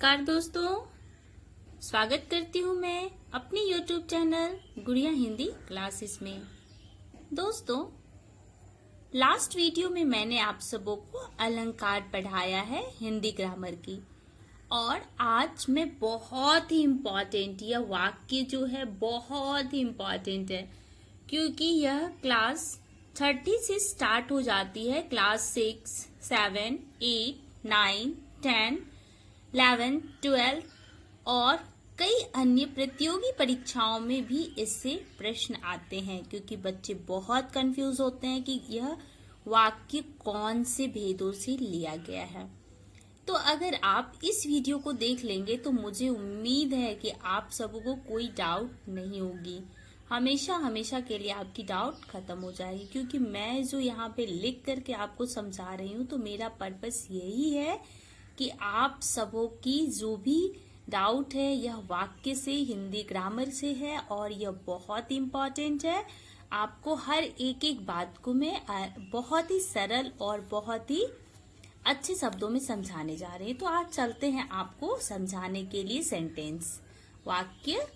नमस्कार दोस्तों, स्वागत करती हूँ मैं अपनी YouTube चैनल गुड़िया हिंदी क्लासेस में। दोस्तों, लास्ट वीडियो में मैंने आप सबों को अलंकार पढ़ाया है हिंदी ग्रामर की, और आज मैं बहुत ही इम्पोर्टेंट, यह वाक्य जो है बहुत ही इम्पोर्टेंट है, क्योंकि यह क्लास 30 से स्टार्ट हो जाती है। क्लास 6, 7, 8, 9, 10, 11, 12 और कई अन्य प्रतियोगी परीक्षाओं में भी इससे प्रश्न आते हैं, क्योंकि बच्चे बहुत कंफ्यूज होते हैं कि यह वाक्य कौन से भेदों से लिया गया है। तो अगर आप इस वीडियो को देख लेंगे तो मुझे उम्मीद है कि आप सबों को कोई डाउट नहीं होगी, हमेशा के लिए आपकी डाउट खत्म हो जाएगी, क्योंकि मैं जो यहाँ पे लिख करके आपको समझा रही हूँ तो मेरा पर्पस यही है कि आप सबों की जो भी डाउट है यह वाक्य से, हिंदी ग्रामर से है, और यह बहुत इम्पोर्टेंट है। आपको हर एक बात को मैं बहुत ही सरल और बहुत ही अच्छे शब्दों में समझाने जा रहे हैं। तो आज चलते हैं आपको समझाने के लिए सेंटेंस। वाक्य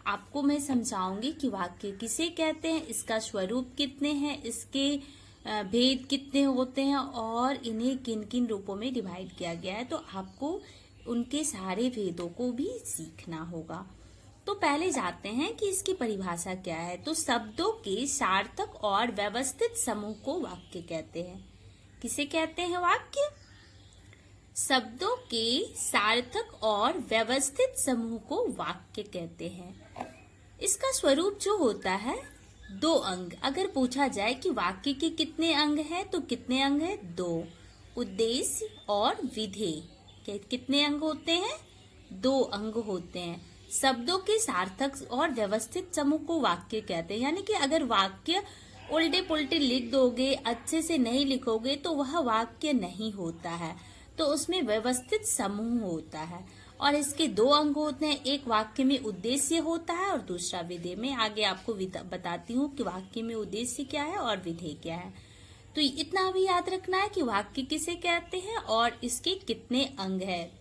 आपको मैं समझाऊंगी कि वाक्य किसे कहते हैं, इसका स्वरूप कितने हैं, इसके भेद कितने होते हैं और इन्हें किन किन रूपों में डिवाइड किया गया है। तो आपको उनके सारे भेदों को भी सीखना होगा। तो पहले जाते हैं कि इसकी परिभाषा क्या है। तो शब्दों के सार्थक और व्यवस्थित समूह को वाक्य कहते हैं। किसे कहते हैं वाक्य? शब्दों के सार्थक और व्यवस्थित समूह को वाक्य कहते हैं। इसका स्वरूप जो होता है 2 अंग। अगर पूछा जाए कि वाक्य के कितने अंग हैं, तो कितने अंग हैं? 2। उद्देश्य और विधेय। कितने अंग होते हैं? 2 अंग होते हैं। शब्दों के सार्थक और व्यवस्थित समूह को वाक्य कहते हैं। यानी कि अगर वाक्य उल्टे पुल्टे लिख दोगे, अच्छे से नहीं लिखोगे, तो वह वाक्य नहीं होता है। तो उसमें व्यवस्थित समूह होता है, और इसके 2 अंग होते हैं। एक वाक्य में उद्देश्य होता है और दूसरा विधेय। मैं आगे आपको बताती हूँ कि वाक्य में उद्देश्य क्या है और विधेय क्या है। तो इतना भी याद रखना है कि वाक्य किसे कहते हैं और इसके कितने अंग है।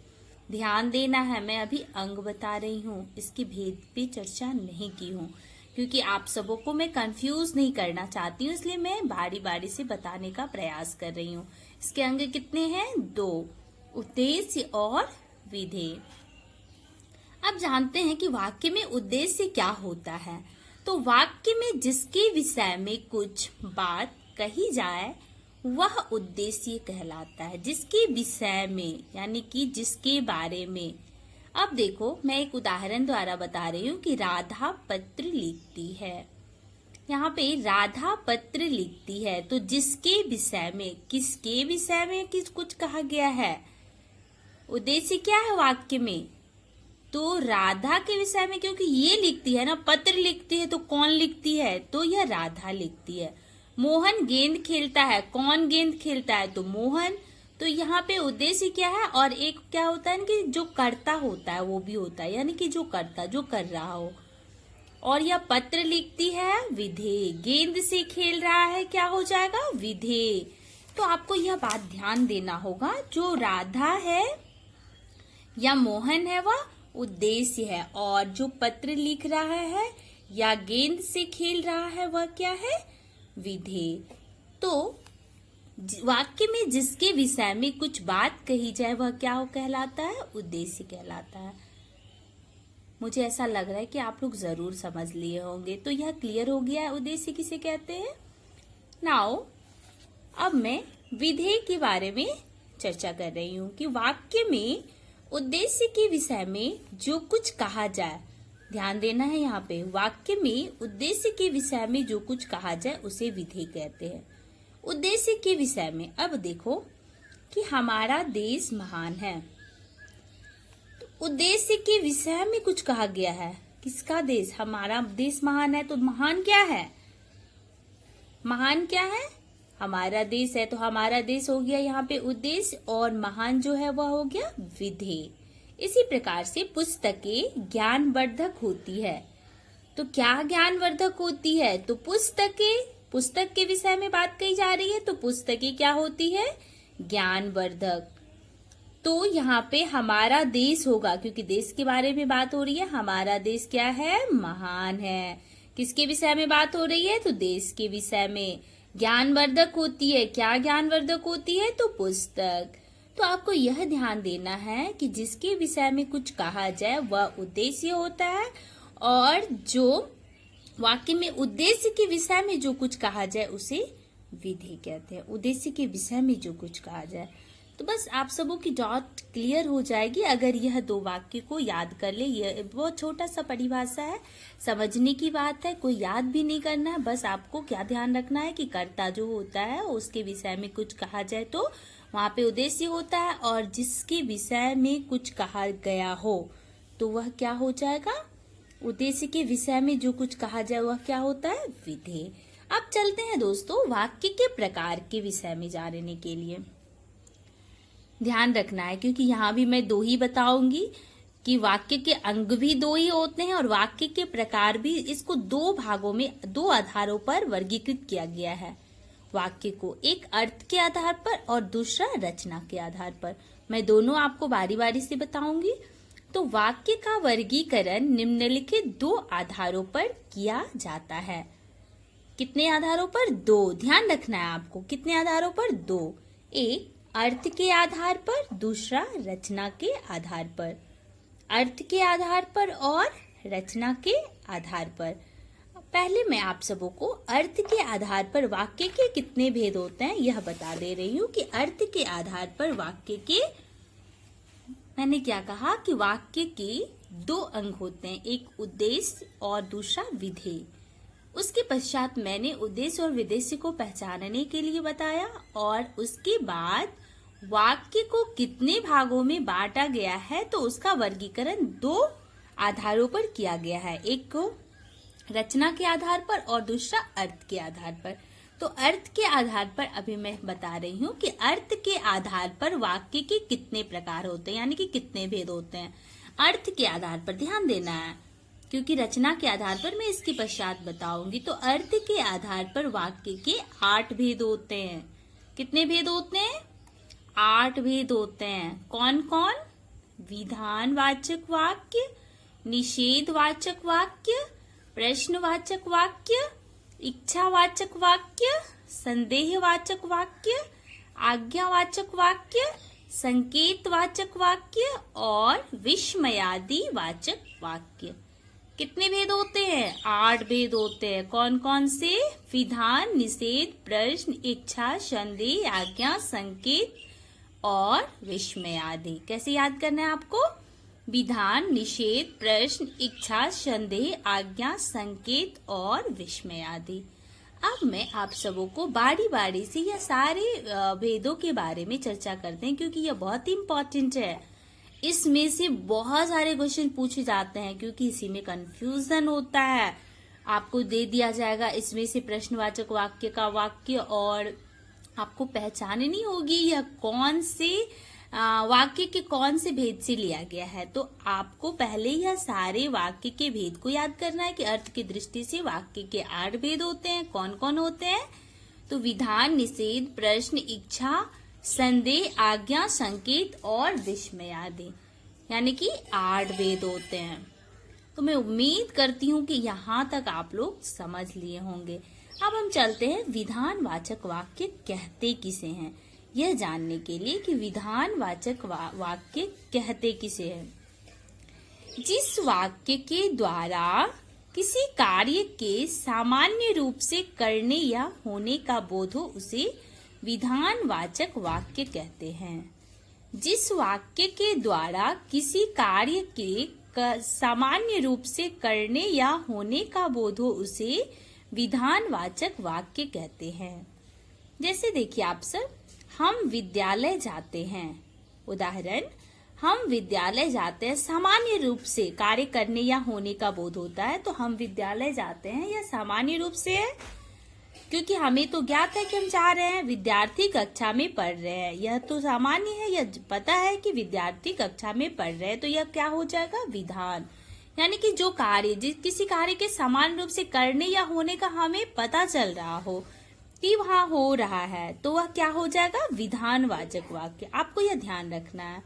ध्यान देना है, मैं अभी अंग बता रही हूँ, इसके भेद पे चर्चा नहीं की हूँ, क्योंकि आप सबों को मैं कंफ्यूज नहीं करना चाहती हूँ, इसलिए मैं बारी बारी से बताने का प्रयास कर रही हूँ। इसके अंग कितने हैं? 2, उद्देश्य और विधेय। अब जानते हैं कि वाक्य में उद्देश्य क्या होता है। तो वाक्य में जिसके विषय में कुछ बात कही जाए वह उद्देश्य कहलाता है। जिसके विषय में, यानी कि जिसके बारे में। अब देखो, मैं एक उदाहरण द्वारा बता रही हूँ कि राधा पत्र लिखती है। यहाँ पे राधा पत्र लिखती है, तो जिसके विषय में, किसके विषय में कुछ कहा गया है। उद्देश्य क्या है वाक्य में? तो राधा के विषय में, क्योंकि ये लिखती है ना, पत्र लिखती है, तो कौन लिखती है? तो यह राधा लिखती है। मोहन गेंद खेलता है, कौन गेंद खेलता है? तो मोहन। तो यहाँ पे उद्देश्य क्या है, और एक क्या होता है कि जो करता होता है वो भी होता है, यानी कि जो करता, जो कर रहा हो। और यह पत्र लिखती है, विधेय। गेंद से खेल रहा है, क्या हो जाएगा? विधेय। तो आपको यह बात ध्यान देना होगा, जो राधा है या मोहन है वह उद्देश्य है, और जो पत्र लिख रहा है या गेंद से खेल रहा है वह क्या है? विधेय। तो वाक्य में जिसके विषय में कुछ बात कही जाए वह क्या कहलाता है? उद्देश्य कहलाता है। मुझे ऐसा लग रहा है कि आप लोग जरूर समझ लिए होंगे। तो यह क्लियर हो गया है उद्देश्य किसे कहते हैं। नाउ अब मैं विधेय के बारे में चर्चा कर रही हूँ कि वाक्य में उद्देश्य के विषय में जो कुछ कहा जाए, ध्यान देना है यहाँ पे, वाक्य में उद्देश्य के विषय में जो कुछ कहा जाए उसे विधेय कहते हैं। उद्देश्य के विषय में अब देखो कि हमारा देश महान है, तो उद्देश्य के विषय में कुछ कहा गया है। किसका देश? हमारा देश महान है, तो महान क्या है? महान क्या है? हमारा देश है, तो हमारा देश हो गया यहाँ पे उद्देश्य, और महान जो है वह हो गया विधेय। इसी प्रकार से पुस्तकें ज्ञानवर्धक होती है। तो क्या ज्ञानवर्धक होती है? तो पुस्तक के विषय में बात कही जा रही है, तो पुस्तकें क्या होती है? ज्ञानवर्धक। तो यहाँ पे हमारा देश होगा, क्योंकि देश के बारे में बात हो रही है। हमारा देश क्या है? महान है। किसके विषय में बात हो रही है? तो देश के विषय में। ज्ञानवर्धक होती है। क्या ज्ञानवर्धक होती है? तो पुस्तक। तो आपको यह ध्यान देना है कि जिसके विषय में कुछ कहा जाए वह उद्देश्य होता है, और जो वाक्य में उद्देश्य के विषय में जो कुछ कहा जाए उसे विधेय कहते हैं। उद्देश्य के विषय में जो कुछ कहा जाए। तो बस आप सबों की डॉट क्लियर हो जाएगी अगर यह दो वाक्य को याद कर ले। यह बहुत छोटा सा परिभाषा है, समझने की बात है, कोई याद भी नहीं करना है। बस आपको क्या ध्यान रखना है कि कर्ता जो होता है उसके विषय में कुछ कहा जाए तो वहां पे उद्देश्य होता है, और जिसके विषय में कुछ कहा गया हो तो वह क्या हो जाएगा? उद्देश्य के विषय में जो कुछ कहा जाए वह क्या होता है? विधेय। अब चलते हैं दोस्तों वाक्य के प्रकार के विषय में जानने के लिए। ध्यान रखना है क्योंकि यहाँ भी मैं दो ही बताऊंगी कि वाक्य के अंग भी दो ही होते हैं और वाक्य के प्रकार भी। इसको दो भागों में, दो आधारों पर वर्गीकृत किया गया है वाक्य को, एक अर्थ के आधार पर और दूसरा रचना के आधार पर। मैं दोनों आपको बारी बारी से बताऊंगी। तो वाक्य का वर्गीकरण निम्नलिखित दो आधारों पर किया जाता है। कितने आधारों पर? दो। ध्यान रखना है आपको, कितने आधारों पर? दो। एक अर्थ के आधार पर, दूसरा रचना के आधार पर। अर्थ के आधार पर और रचना के आधार पर। पहले मैं आप सबों को अर्थ के आधार पर वाक्य के कितने भेद होते हैं यह बता दे रही हूँ कि अर्थ के आधार पर वाक्य के, मैंने क्या कहा कि वाक्य के दो अंग होते हैं, एक उद्देश्य और दूसरा विधेय। उसके पश्चात मैंने उद्देश्य और विधेय को पहचानने के लिए बताया, और उसके बाद वाक्य को कितने भागों में बांटा गया है तो उसका वर्गीकरण दो आधारों पर किया गया है, एक को रचना के आधार पर और दूसरा अर्थ के आधार पर। तो अर्थ के आधार पर अभी मैं बता रही हूँ कि अर्थ के आधार पर वाक्य के कितने प्रकार होते हैं, यानी कि कितने भेद होते हैं। अर्थ के आधार पर ध्यान देना है क्योंकि रचना के आधार पर मैं इसके पश्चात बताऊंगी। तो अर्थ के आधार पर वाक्य के 8 भेद होते हैं। कितने भेद होते हैं? 8 भेद होते हैं। कौन कौन? विधानवाचक वाक्य, निषेधवाचक वाक्य, प्रश्नवाचक वाक्य, इच्छावाचक वाक्य, संदेहवाचक वाक्य, आज्ञावाचक वाक्य, संकेतवाचक वाक्य और विस्मयादि वाचक वाक्य। कितने भेद होते हैं? 8 भेद होते हैं। कौन कौन से? विधान, निषेध, प्रश्न, इच्छा, संदेह, आज्ञा, संकेत और विस्मयादि। कैसे याद करना है आपको? विधान, निषेध, प्रश्न, इच्छा, संदेह, आज्ञा, संकेत और विस्मयादि। अब मैं आप सबों को बारी बारी से यह सारे भेदों के बारे में चर्चा करते हैं क्योंकि यह बहुत ही इम्पोर्टेंट है। इसमें से बहुत सारे क्वेश्चन पूछे जाते हैं क्योंकि इसी में कंफ्यूजन होता है। आपको दे दिया जाएगा इसमें से प्रश्नवाचक वाक्य का वाक्य, और आपको पहचाननी होगी यह कौन से वाक्य के कौन से भेद से लिया गया है। तो आपको पहले यह सारे वाक्य के भेद को याद करना है कि अर्थ की दृष्टि से वाक्य के 8 भेद होते हैं। कौन कौन होते हैं? तो विधान, निषेध, प्रश्न, इच्छा, संदेह, आज्ञा, संकेत और विस्मयादि, यानी कि 8 भेद होते हैं। तो मैं उम्मीद करती हूँ कि यहाँ तक आप लोग समझ लिए होंगे। अब हम चलते हैं विधानवाचक वाक्य कहते किसे हैं यह जानने के लिए कि विधानवाचक वाक्य कहते किसे हैं। जिस वाक्य के द्वारा किसी कार्य के सामान्य रूप से करने या होने का बोध हो उसे विधानवाचक वाक्य कहते हैं। जिस वाक्य के द्वारा किसी कार्य के सामान्य रूप से करने या होने का बोध हो उसे विधानवाचक वाक्य कहते हैं। जैसे देखिए आप सब, हम विद्यालय जाते हैं। उदाहरण, हम विद्यालय जाते हैं, सामान्य रूप से कार्य करने या होने का बोध होता है तो हम विद्यालय जाते हैं, यह सामान्य रूप से है क्योंकि हमें तो ज्ञात है कि हम जा रहे हैं, विद्यार्थी कक्षा में पढ़ रहे हैं, यह तो सामान्य है, यह पता है कि विद्यार्थी कक्षा में पढ़ रहे हैं। तो यह क्या हो जाएगा? विधान। यानी कि जो कार्य किसी कार्य के समान रूप से करने या होने का हमें पता चल रहा हो कि वहाँ हो रहा है तो वह क्या हो जाएगा? विधानवाचक वाक्य। आपको यह ध्यान रखना है।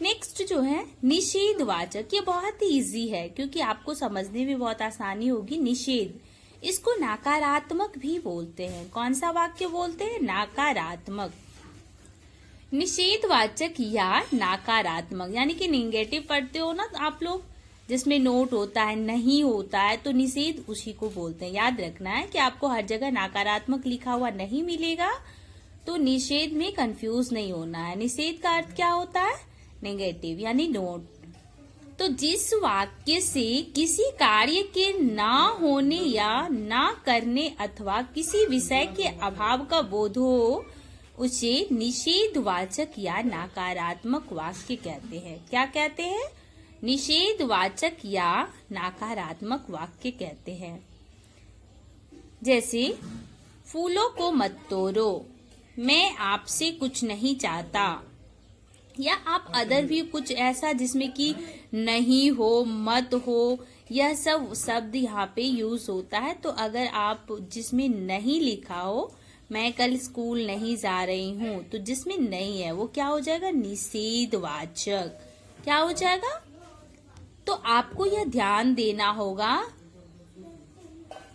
नेक्स्ट जो है निषेधवाचक, ये बहुत ही इजी है क्योंकि आपको समझने में बहुत आसानी होगी। निषेध, इसको नकारात्मक भी बोलते हैं। कौन सा वाक्य बोलते हैं? नकारात्मक। निषेधवाचक या नकारात्मक, यानी कि निगेटिव पढ़ते हो ना आप लोग, जिसमें नोट होता है, नहीं होता है, तो निषेध उसी को बोलते हैं। याद रखना है कि आपको हर जगह नकारात्मक लिखा हुआ नहीं मिलेगा, तो निषेध में कंफ्यूज नहीं होना है। निषेध का अर्थ क्या होता है? नेगेटिव यानी नोट। तो जिस वाक्य से किसी कार्य के ना होने या ना करने अथवा किसी विषय के अभाव का बोध हो, उसे निषेधवाचक या नकारात्मक वाक्य कहते हैं। क्या कहते हैं? निषेधवाचक या नकारात्मक वाक्य कहते हैं। जैसे फूलों को मत तोड़ो, मैं आपसे कुछ नहीं चाहता, या आप अदर भी कुछ ऐसा जिसमें कि नहीं हो, मत हो, यह सब शब्द यहाँ पे यूज होता है। तो अगर आप जिसमें नहीं लिखा हो, मैं कल स्कूल नहीं जा रही हूँ, तो जिसमें नहीं है वो क्या हो जाएगा? निषेधवाचक। क्या हो जाएगा? तो आपको यह ध्यान देना होगा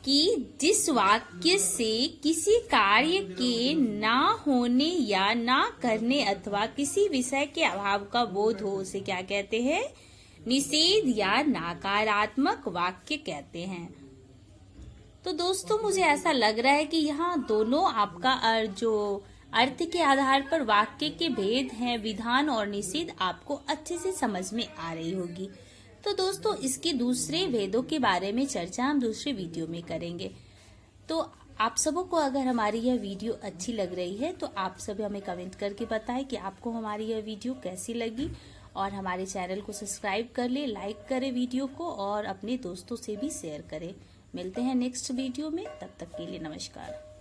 कि जिस वाक्य से किसी कार्य के ना होने या ना करने अथवा किसी विषय के अभाव का बोध हो, उसे क्या कहते हैं? निषेध या नकारात्मक वाक्य कहते हैं। तो दोस्तों, मुझे ऐसा लग रहा है कि यहाँ दोनों आपका जो अर्थ के आधार पर वाक्य के भेद हैं, विधान और निषेध, आपको अच्छे से समझ में आ रही होगी। तो दोस्तों, इसके दूसरे भेदों के बारे में चर्चा हम दूसरे वीडियो में करेंगे। तो आप सबों को अगर हमारी यह वीडियो अच्छी लग रही है तो आप सभी हमें कमेंट करके बताएं कि आपको हमारी यह वीडियो कैसी लगी, और हमारे चैनल को सब्सक्राइब कर ले, लाइक करें वीडियो को और अपने दोस्तों से भी शेयर करें। मिलते हैं नेक्स्ट वीडियो में, तब तक के लिए नमस्कार।